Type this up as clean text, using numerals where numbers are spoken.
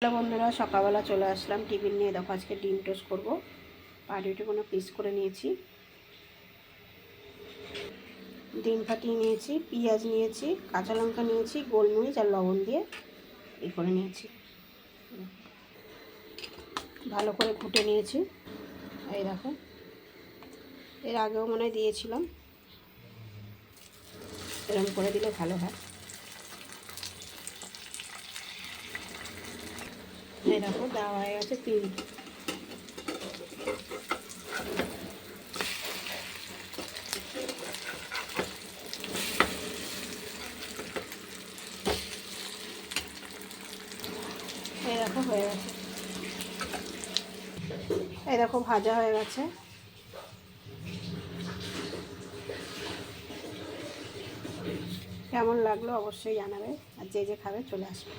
Hello বন্ধুরা, সকালবেলা চলে আসলাম টিফিন নিয়ে। দেখো আজকে ডিম টোস্ট করবো। পাউরুটি কোনো পিস করে নিয়েছি, ডিম ফাটিয়ে নিয়েছি, পেঁয়াজ নিয়েছি, কাঁচা লঙ্কা নিয়েছি, গোলমরিচ আর লবণ দিয়ে করে নিয়েছি। ভালো করে ঘুটে নিয়েছি। এই দেখো, এর আগেও মনে হয় দিয়েছিলাম, এরকম করে দিলে ভালো হয়। এই দেখো দেওয়া হয়ে গেছে তিন। এই দেখো হয়ে গেছে। এই দেখো ভাজা হয়ে গেছে। কেমন লাগলো অবশ্যই জানাবে, আর যে যে খাবে চলে আসবে।